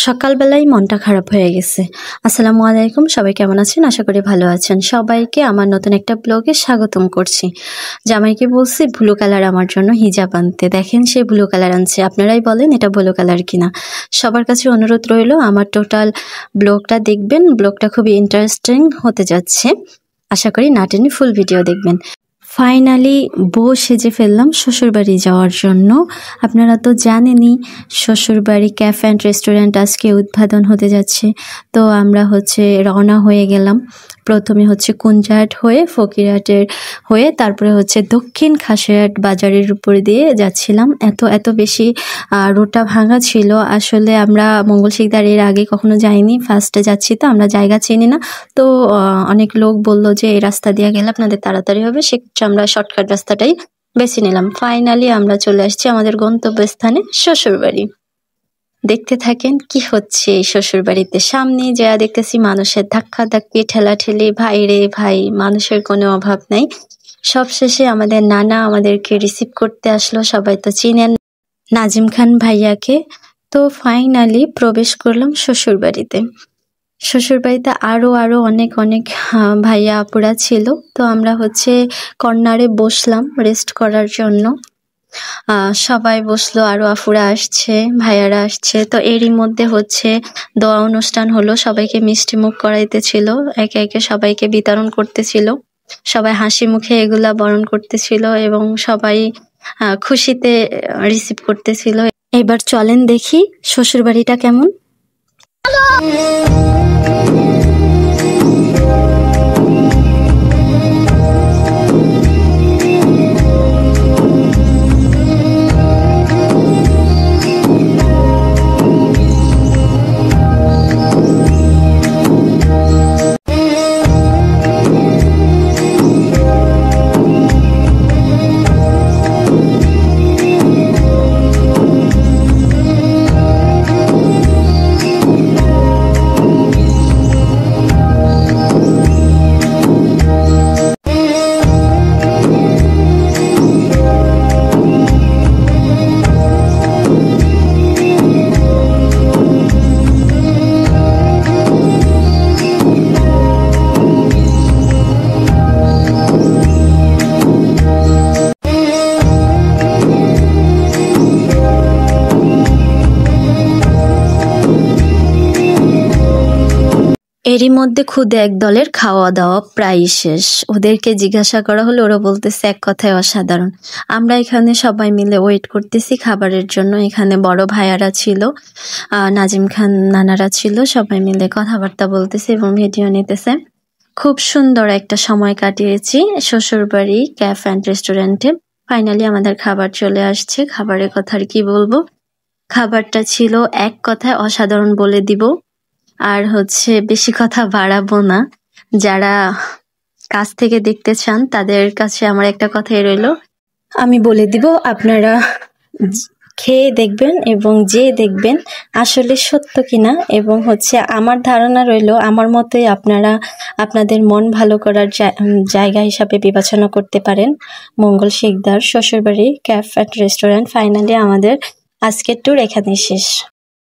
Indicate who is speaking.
Speaker 1: সকালবেলায় মনটা খারাপ হয়ে গেছে। আসসালামু আলাইকুম, সবাই কেমন আছেন? আশা করি ভালো আছেন। সবাইকে আমার নতুন একটা ব্লগে স্বাগতম করছি। জামাইকে বলছি ব্লু কালার আমার জন্য হিজাব আনতে, দেখেন সে ব্লু কালার আনছে। আপনারাই বলেন এটা ব্লু কালার কিনা। সবার কাছে অনুরোধ রইল আমার টোটাল ব্লগটা দেখবেন। ব্লগটা খুবই ইন্টারেস্টিং হতে যাচ্ছে, আশা করি না টেনে ফুল ভিডিও দেখবেন। ফাইনালি বউ সেজে ফেললাম শ্বশুরবাড়ি যাওয়ার জন্য। আপনারা তো জানেনই শ্বশুরবাড়ি ক্যাফে অ্যান্ড রেস্টুরেন্ট আজকে উদ্বোধন হতে যাচ্ছে। তো আমরা রওনা হয়ে গেলাম। প্রথমে কুঞ্জাহাট হয়ে ফকিরহাটের হয়ে তারপরে দক্ষিণ খাসিরহাট বাজারের উপর দিয়ে যাচ্ছিলাম। এত বেশি রোডটা ভাঙা ছিল। আসলে আমরা মঙ্গল শিকদার এর আগে কখনো যাইনি, ফার্স্টে যাচ্ছি, তো আমরা জায়গা চিনি না। তো অনেক লোক বললো যে এই রাস্তা দিয়ে গেলে আপনাদের তাড়াতাড়ি হবে, সেক্ষেত্রে আমরা শর্টকাট রাস্তাটাই বেছে নিলাম। ফাইনালি আমরা চলে আসছি আমাদের গন্তব্যস্থানে শ্বশুরবাড়ি। দেখতে থাকেন কি হচ্ছে এই শ্বশুরবাড়িতে। সামনে যা দেখতেছি মানুষের ধাক্কাধাক্কি, ঠেলাঠেলি, ভাই রে ভাই, মানুষের কোনো অভাব নাই। সবশেষে আমাদের নানা আমাদেরকে রিসিভ করতে আসলো। সবাই তো চিনেন নাজিম খান ভাইয়াকে। তো ফাইনালি প্রবেশ করলাম শ্বশুরবাড়িতে। শ্বশুরবাড়িতে আরো অনেক ভাইয়া আপুরা ছিল। তো আমরা কর্নারে বসলাম রেস্ট করার জন্য। সবাই বসলো, আরো আফুরা আসছে, ভাইয়ারা আসছে। তো এরই মধ্যে দোয়া অনুষ্ঠান হলো, সবাইকে মিষ্টি মুখ করাইতেছিল, একে একে সবাইকে বিতরণ করতেছিল। সবাই হাসি মুখে এগুলা বরণ করতেছিল এবং সবাই খুশিতে রিসিভ করতেছিল। এবার চলেন দেখি শ্বশুরবাড়িটা কেমন। এরই মধ্যে খুদে এক দলের খাওয়া দাওয়া প্রায় শেষ। ওদেরকে জিজ্ঞাসা করা হলো, ওরা বলতেছে এক কথায় অসাধারণ। আমরা এখানে সবাই মিলে ওয়েট করতেছি খাবারের জন্য। এখানে বড় ভাইয়ারা ছিল, নাজিম খান নানারা ছিল, সবাই মিলে কথাবার্তা বলতেছে এবং ভিডিও নিতেছে। খুব সুন্দর একটা সময় কাটিয়েছি শ্বশুরবাড়ি ক্যাফে অ্যান্ড রেস্টুরেন্টে। ফাইনালি আমাদের খাবার চলে আসছে। খাবারের কথা আর কি বলবো, খাবারটা ছিল এক কথায় অসাধারণ বলে দিব। আর বেশি কথা বাড়াবো না। যারা কাছ থেকে দেখতে চান তাদের কাছে আমার একটা কথাই রইলো, আমি বলে দিব, আপনারা খেয়ে দেখবেন এবং যে দেখবেন আসলে সত্য কিনা। এবং আমার ধারণা রইলো, আমার মতোই আপনারা আপনাদের মন ভালো করার জায়গা হিসাবে বিবেচনা করতে পারেন মঙ্গল শিকদার শ্বশুরবাড়ি ক্যাফে অ্যান্ড রেস্টুরেন্ট। ফাইনালি আমাদের আজকের ট্যুর এখানেই শেষ।